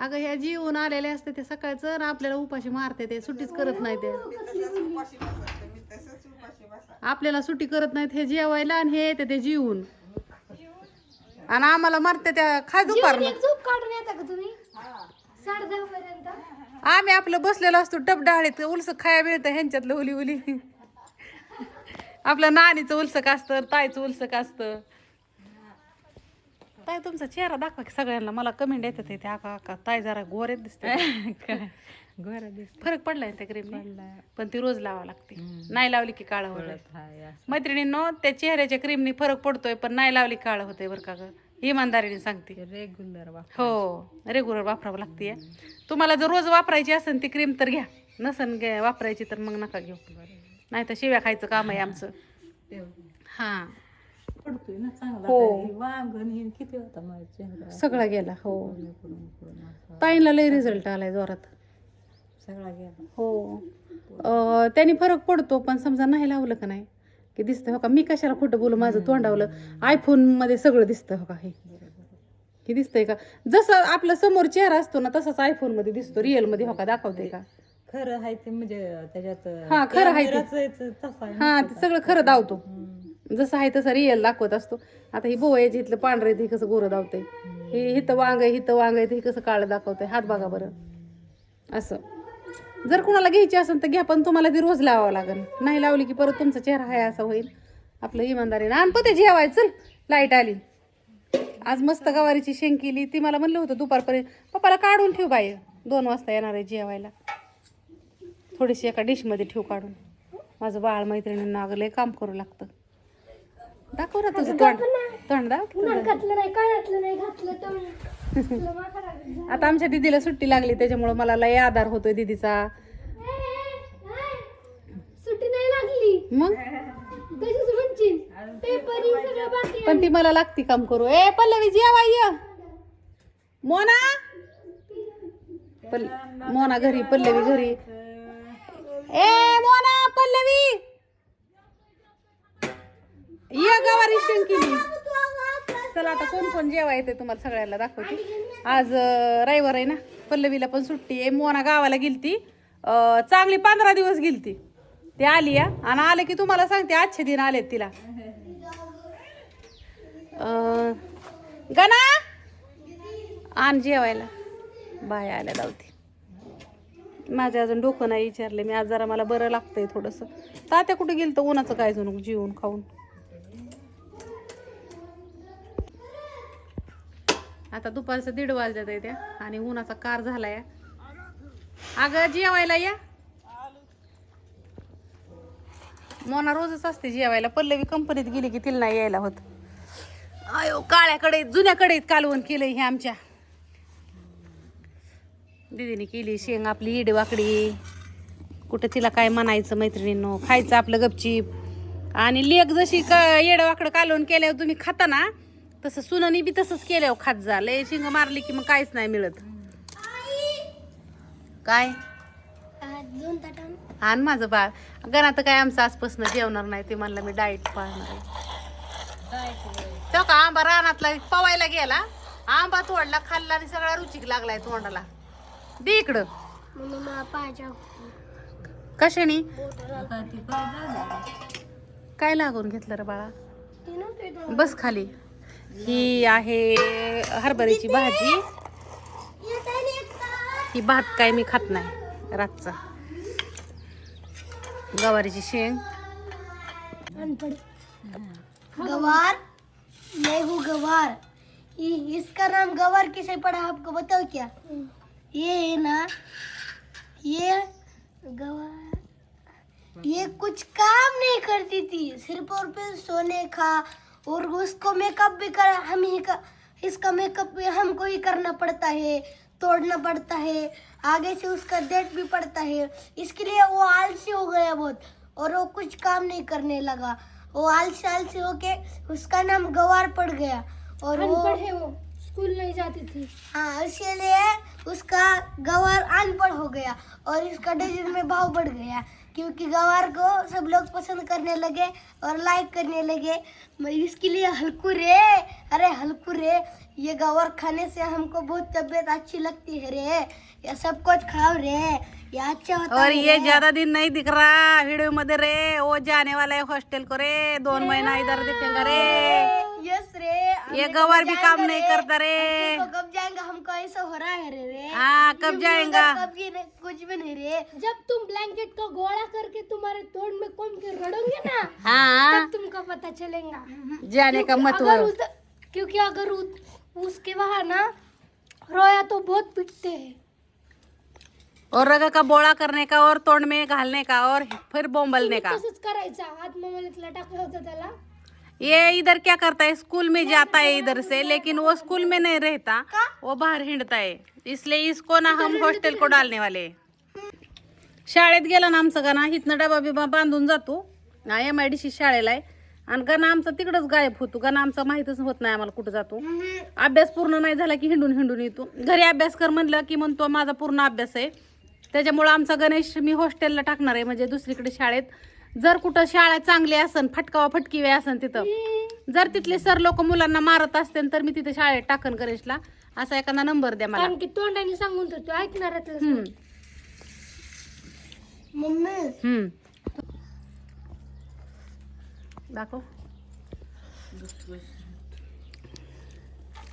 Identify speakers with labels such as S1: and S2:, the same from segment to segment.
S1: अगं ह्या जीवन आलेले असते ते सकाळचं आणि आपल्याला उपाशी मारते ते सुट्टीच करत नाही ते आपल्याला सुट्टी करत नाहीत हे जेवायला आणि हे येते ते जीवन आणि आम्हाला मारते त्या खाय दुपारनं आम्ही आपलं बसलेलो असतो डबडाळीत उलस खाया मिळतं ह्यांच्यातलं उली उली आपलं नानीचं उलसक असतं ताईचं उलसक असतं ताई तुमचा चेहरा दाखवा की सगळ्यांना मला कमेंट येतात ते आका आका ताई जरा गोरेत दिसते फरक पडलाय त्या क्रीम पण ती रोज लावा लागते नाही लावली की काळा होत मैत्रिणींनो त्या चेहऱ्याच्या क्रीमनी फरक पडतोय पण नाही लावली काळा होतंय बरं का ग इमानदारीने सांगते
S2: रेग्युलर
S1: हो रेग्युलर वापरावं लागते तुम्हाला जर रोज वापरायची असेल ती क्रीम तर घ्या नसन वापरायची तर मग नका घेऊ नाही तर शिव्या खायचं काम आहे आमचं हा
S2: पडतोय ना चांगला
S1: हो.
S2: वांगण हे किती होता माझ्या चेहरा
S1: सगळा गेला हो ताईंला लय रिझल्ट आलाय जोरात
S2: सगळा गेला
S1: हो त्याने फरक पडतो पण समजा नाही लावलं का नाही की दिसतं हो का मी कशाला खोटं बोलू माझं तोंडावलं आयफोन मध्ये सगळं दिसतं हो का हे दिसतंय का जसं आपलं समोर चेहरा असतो ना तसंच आयफोन मध्ये दिसतो रिअल मध्ये हो का दाखवते का
S2: खरं आहे ते म्हणजे त्याच्यात
S1: हा खरं आहे ते.
S2: तसं आहे
S1: हा ते सगळं खरं दावतो जसं आहे तसं रिअल दाखवत असतो आता ही बोवायची इथलं पांढरं आहे ते कसं गोरं दावतंय हे हिथं वांग आहे हिथं वांग आहे ते कसं काळं दाखवतंय हात बघा बरं असं जर कुणाला घ्यायची असेल तर घ्या पण तुम्हाला ती रोज लावावं लागेल नाही लावली की परत तुमचा चेहरा आहे असा होईल आपलं इमानदारीने आणि पण ते जेवायचं चल लाईट आली आज मस्त गवारीची शेंग केली ती मला म्हणलं होतं दुपारपर्यंत पप्पाला काढून ठेव बाई 2 वाजता येणार आहे जेवायला थोडीशी एका डिशमध्ये ठेव काढून माझं बाळ मैत्रिणींना अगं लय काम करू लागतं दाखव ना तुझं तोंड दाखव आता आमच्या दीदीला सुट्टी लागली त्याच्यामुळे मला लय आधार होतोय दीदीचा
S3: सुट्टी नाही लागली
S1: मग
S3: तशीच म्हणशील पेपर ही सगळं बाकी
S1: पण ती मला लागती काम करू ए पल्लवी जेवा ये मोना मोना घरी पल्लवी घरी ए मोना पल्लवी ये गवारी शेंग केली चला आता कोण कोण जेवा येते तुम्हाला सगळ्याला दाखवते आज रविवार आहे ना पल्लवीला पण सुट्टी आहे मोना गावाला गेलती चांगली 15 दिवस गेलती ती आली या आणि आले की तुम्हाला सांगते आजचे दिन आलेत तिला गणा आण जेवायला बाय आल्या धावती माझे अजून डोकं नाही विचारले मी आज जरा मला बरं लागतंय थोडंसं तात्या कुठे गेलं तर उन्हाचं काय जणू जेवून खाऊन आता दुपारचं 1:30 वाजल्यात आहे त्या आणि उन्हाचा कार झालाय अगं जेवायला या मोना रोजच असते जेवायला पल्लवी कंपनीत गेली की तिला नाही यायला होत आयो काळ्याकडे जुन्याकडे कालवण केलंय हे आमच्या दीदीने केली शेंग आपली इडवाकडी कुठं तिला काय म्हणायचं मैत्रिणींनो खायचं आपलं गपचीप आणि लेक जशी येडवाकडं कालवण केल्यावर तुम्ही खाता ना तसं सुनानी बी तसंच केल्यावर खात जा लय शिंग मारली की मग काहीच नाही मिळत काय
S3: दोन ताटान
S1: आण माझं बाळ गण आता काय आमचं आजपासून जेवणार नाही ते म्हणलं मी डाएट पाळणार आहे तो का आंबा रानातला पवायला गेला आंबा तोडला खाल्ला आणि सगळा रुचिक लागलाय तोंडाला दे इकडं
S3: म्हणून मला पाहिजे
S1: कशाने काय लागून घेतलं रे बाळा बस खाली ही आहे हरभऱ्याची भाजी ही भात काय मी खात नाही रातचा गवारीची शेंग
S3: गवार मैं हूँ गवार इसका नाम गवार किसे पड़ा आपको बताओ क्या ये है ना ये गवार ये कुछ काम नहीं करती थी सिर्फ और पे सोने का और उसको मेकअप भी कर हम ही का इसका मेकअप भी हमको ही करना पड़ता है तोड़ना पड़ता है आगे से उसका डेट भी पड़ता है इसके लिए वो आलसी हो गया बहुत और वो कुछ काम नहीं करने लगा वो आलसी आलसी होके उसका नाम गवार पड़ गया और वो स्कूल नहीं जाती थी हाँ इसीलिए उसका गवार अनपढ़ हो गया और इसका डजन में भाव बढ़ गया क्योंकि गवार को सब लोग पसंद करने लगे और लाइक करने लगे। मैं इसके लिए हल्कू रे, अरे हल्कू रे, ये गवार खाने से हमको बहुत तबीयत अच्छी लगती है रे, ये सब कुछ खाओ रे, ये अच्छा होता
S1: और
S3: है
S1: ये
S3: रे।
S1: ज्यादा दिन नहीं दिख रहा वीडियो मध्ये रे, वो जाने वाला है हॉस्टल को रे, 2 महीना इधर दिखेगा रे,
S3: यस रे,
S1: ये
S3: हमने
S1: गवार
S3: कब
S1: भी
S3: जाएंगे
S1: काम नहीं
S3: रे?
S1: करता रे।
S3: हमको कब जाएंगा, हमको ऐसा हो रहा है रे।
S1: हाँ, कब
S3: क्योंकि
S1: जाएंगा?
S3: उधर कब की नहीं, कुछ भी नहीं रे। जब तुम ब्लैंकेट को गोला करके तुम्हारे तोड़ में कोम के रड़ोगे ना,
S1: हाँ,
S3: तब तुमको पता चलेगा
S1: जाने का मत
S3: अगर क्योंकि अगर उसके वहाँ ना रोया तो बहुत पिटते हैं।
S1: और रगा का बोळा करने का और तोंड में घालने का और फिर बोंबलने का।
S3: तसंच करायचा, हात मोबाईलला टाकलं होतं त्याला।
S1: ये इधर क्या करता है, स्कूल में जाता है इधर से, लेकिन वो स्कूल में नहीं रहता, वो बाहर हिंडता है, इसलिए इसको ना हम हॉस्टल को डालने वाले हैं। शाळेत गेला ना आमचं गाणं, इथनं डबा बिबा बांधून जातो ना, MIDC शाळेला आहे, आणि गाणं आमचा तिकडच गायब होतो, गाणं आमचा माहितच होत नाही आम्हाला कुठं जातो. अभ्यास पूर्ण नाही झाला की हिंडून हिंडून येतो. घरी अभ्यास कर म्हणलं की म्हणतो माझा पूर्ण अभ्यास आहे. त्याच्यामुळं आमचा गणेश मी हॉस्टेलला टाकणार आहे, म्हणजे दुसरीकडे शाळेत. जर कुठं शाळा चांगली असन, फटकावा फटकीवे असन तिथं, जर तिथले सर लोक मुलांना मारत असतील तर मी तिथे शाळेत टाकन गणेशला. असा एखादा नंबर द्या मला.
S3: की तोंडाने सांगून तो ऐकणार मम्मी.
S1: दाखव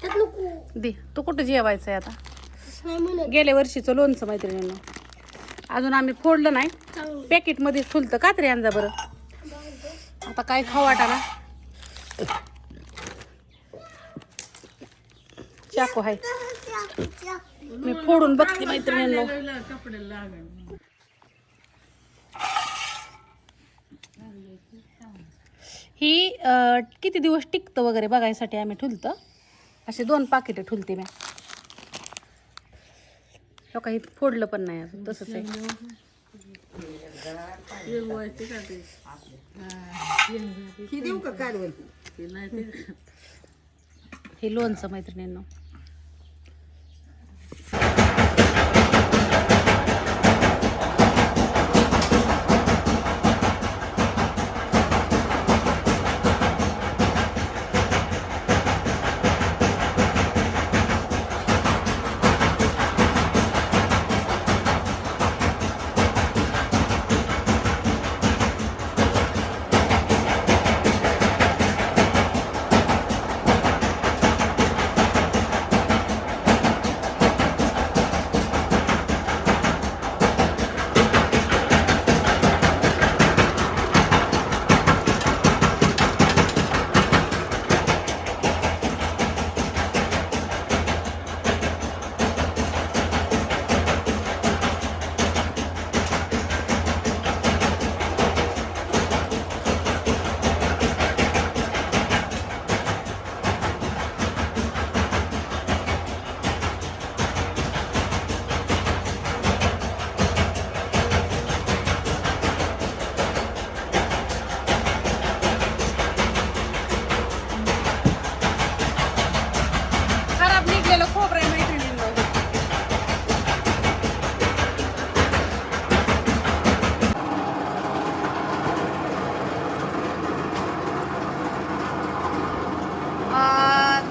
S3: त्यात नको.
S1: दे, तू कुठं जेवायचंय आता?
S3: नाही म्हणत.
S1: गेल्या वर्षीचं लोणचं मैत्रिणींना अजून आम्ही फोडलं नाही, पॅकेट मध्ये फुलतं. कात्री आणजा बरं, आता काय खाऊ वाटाना. चाकू आहे, मी फोडून बघते मैत्रिणींना. ही किती दिवस टिकतं वगैरे बघायसाठी आम्ही ठुलतं. असे 2 पाकिटे ठुलते मी. हो काही फोडलं पण नाही अजून, तसंच आहे. हे लोणचं मैत्रिणींना.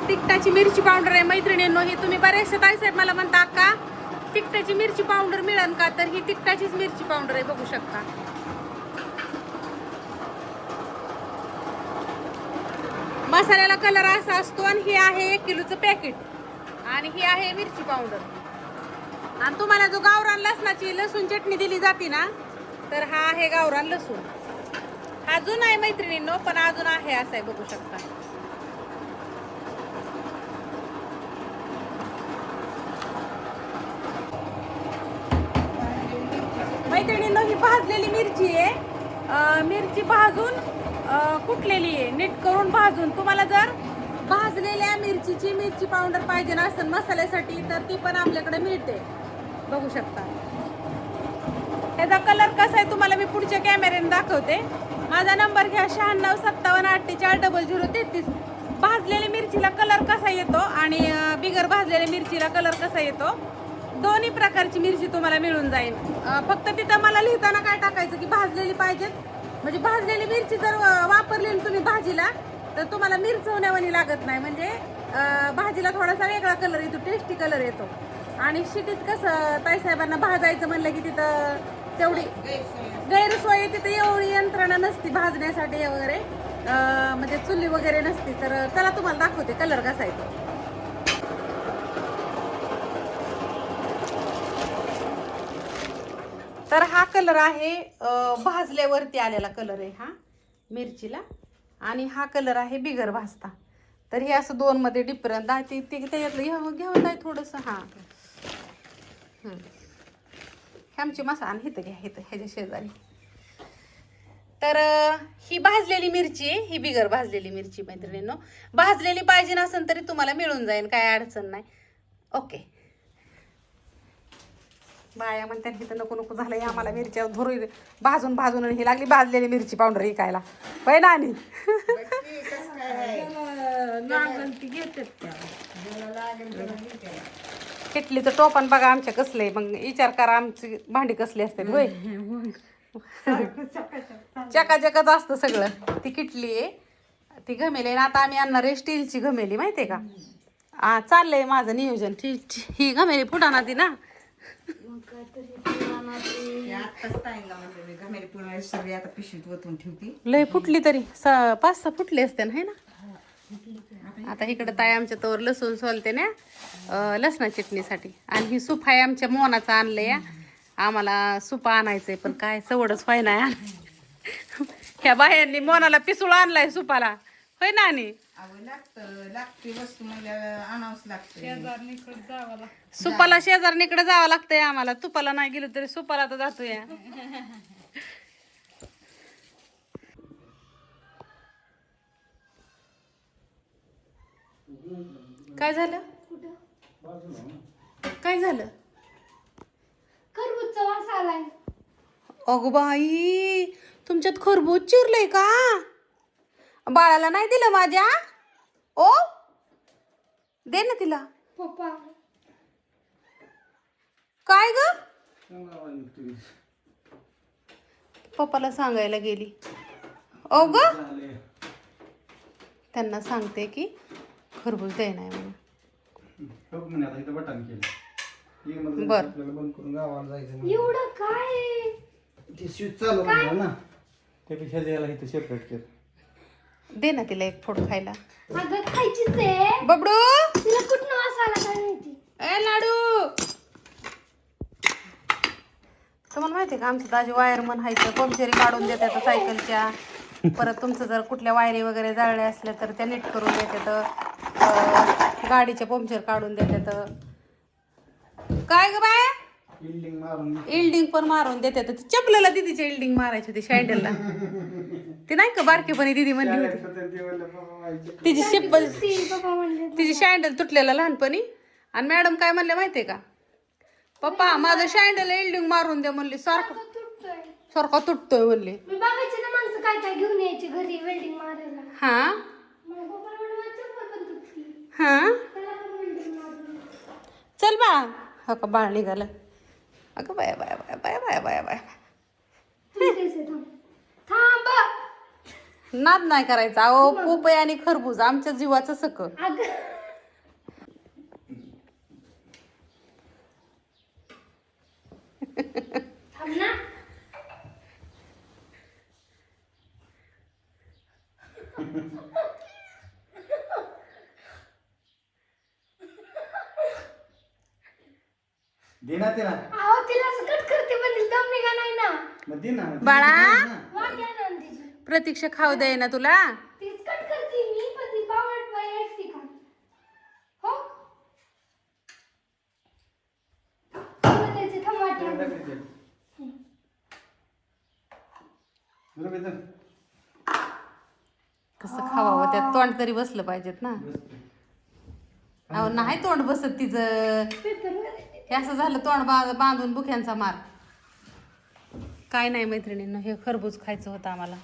S1: तिखटाची मिरची पावडर आहे मैत्रिणींनो. ही तुम्ही बरेचसे ताईसाहेब मला म्हणता का तिखटाची मिरची पावडर मिळेल का, तर ही तिखटाचीच मिरची पावडर आहे, बघू शकता. मसाल्याला कलर असा असतो. आणि ही आहे 1 किलोचं पॅकेट, आणि ही आहे मिरची पावडर. आणि तुम्हाला जो गावरान लसणाची लसूण चटणी दिली जाते ना, तर हा आहे गावरान लसूण. हा जुना आहे मैत्रिणींनो, पण अजून आहे असं आहे, बघू शकता. मैत्रिणींनो, ही भाजलेली मिरची आहे. मिरची भाजून कुटलेली आहे, नीट करून भाजून. तुम्हाला जर भाजलेल्या मिरचीची मिरची पावडर पाहिजे नसेल मसाल्यासाठी, तर ती पण आपल्याकडे मिळते, बघू शकता. याचा कलर कसा आहे तुम्हाला मी पुढच्या कॅमेऱ्याने दाखवते. माझा नंबर घ्या 965748400033. भाजलेल्या मिरचीला कलर कसा येतो आणि बिगर भाजलेल्या मिरचीला कलर कसा येतो दोन्ही प्रकारची मिरची तुम्हाला मिळून जाईल. फक्त तिथं मला लिहिताना काय टाकायचं की भाजलेली पाहिजेत. म्हणजे भाजलेली मिरची जर वापरली ना तुम्ही भाजीला तर तुम्हाला मिरची होण्यावानी लागत नाही. म्हणजे भाजीला थोडासा वेगळा कलर येतो, टेस्टी कलर येतो. आणि शिटीत कसं ताईसाहेबांना भाजायचं म्हणलं की तिथं तेवढी गैरसोय, तिथं एवढी यंत्रणा नसती भाजण्यासाठी वगैरे, म्हणजे चुली वगैरे नसती. तर चला तुम्हाला दाखवते कलर कसा येतो. तर हा कलर आहे भाजल्यावरती आलेला कलर आहे हा मिरचीला. आणि हा कलर आहे बिगर भाजता. तर हे असं दोन मध्ये डिफरंट आहे. ते त्याच्यातलं घ्यावं आहे थोडंसं. हां हे आमची मसाला हिथं घ्या, हिथं ह्याच्या शेजारी. तर ही भाजलेली मिरची आहे, ही बिगर भाजलेली मिरची मैत्रिणींनो. भाजलेली पाहिजे नसेल तरी तुम्हाला मिळून जाईल, काय अडचण नाही. ओके. बाया म्हणतात हिथं नको नको झालंय आम्हाला मिरच्या धरू भाजून भाजून, आणि ही लागली भाजलेली मिरची पावडर विकायला. होय ना. आणि किटलीचं टोपण बघा आमच्या कसले, मग विचार करा आमची भांडी कसली असतात. होय चकाचकच असतं सगळं. ती किटली आहे, ती घमेली. आणि आता आम्ही आणणार आहे स्टीलची घमेली, माहितीये का. चाललंय माझं नियोजन. ही घमेली फुटाना ती ना. लय फुटली तरी 5-6 फुटली असते ना, है ना. आता इकडे ताई आमच्या तवर लसूण सोलते ना लसणा चटणीसाठी. आणि ही सूप आहे आमच्या मोनाचं आणलंय. आम्हाला सूप आणायचंय पण काय सवडच व्हाय नाही. ह्या बायांनी मोनाला पिसूळ आणलाय सुपाला. होय ना. आणि सुपाला शेजारणीकडे जावं लागतंय आम्हाला. तुपाला नाही गेलो तरी सुपाला तर जातोय. काय झालं, काय झालं.
S3: खरबूजचा वास आलाय.
S1: अगो बाई, तुमच्यात खरबूज चिरलंय का. बाळाला नाही दिलं माझ्या. ओ दे ना तिला.
S3: पप्पा
S1: काय ग. पप्पाला सांगायला गेली. ओ ग त्यांना सांगते की खरबूज द्याय नाही म्हणून. बर
S3: एवढं काय
S4: ते स्विच चालू आहे ना, त्यापेक्षा द्यायला इथं सेपरेट कर.
S1: दे ना तिला एक फोड खायला.
S3: अगं खायचीच आहे.
S1: बबडू
S3: तिला कुठनं वास आला काय माहिती.
S1: ए लाडू, तुम्हाला माहितीये का आमचं दाजी वायरमन हायचं. पंक्चरी काढून देतात सायकलच्या. परत तुमचं जर कुठल्या वायरी वगैरे जळल्या असल्या तर त्या नीट करून देतात. गाडीच्या पंक्चर काढून देतात. काय ग बाय, इल्डिंग पण मारून देतात. चपलेला दिदीच्या इल्डिंग मारायची होती शँडलला. ती नाही का बारकेपणी दिदी म्हणली होती तिची शिप्पल, तिची शँडल तुटलेला लहानपणी. आणि मॅडम काय म्हणले माहितीये का, पप्पा माझं शँडल इल्डिंग मारून द्या म्हणली. सारखा तुटतोय म्हणले.
S3: मी बघायचे ना माणसं काय काय घेऊन यायची घरी वेल्डिंग मारायला.
S1: हा हा चल बा. हो का बाळ निघालं. अगं बाया बाया बाया बाया बाया बाया बाया.
S3: थांब.
S1: नाद नाही करायचा. अहो पोपय आणि खरबूज आमच्या जीवाचं सक.
S3: थांब ना.
S4: दे ना तिला.
S3: अहो तिला कट करते पण तिला दम निघा नाही ना.
S4: मग दे ना
S1: बाळा
S3: वाट या ना तिची.
S1: प्रतीक्षा खाऊ दे ना तुला.
S3: तीच कट करते मी पण ती बावट बाई एकटी खा. हो तुला त्याचे थांब वाटलं.
S1: कसं खावावं, त्यात तोंड तरी बसलं पाहिजेत ना. अहो नाही तोंड बसत तिचं. हे असं झालं तोंड बांधून बुक्यांचा मार. काय नाही मैत्रिणींनो, हे खरबूज खायचं होतं आम्हाला.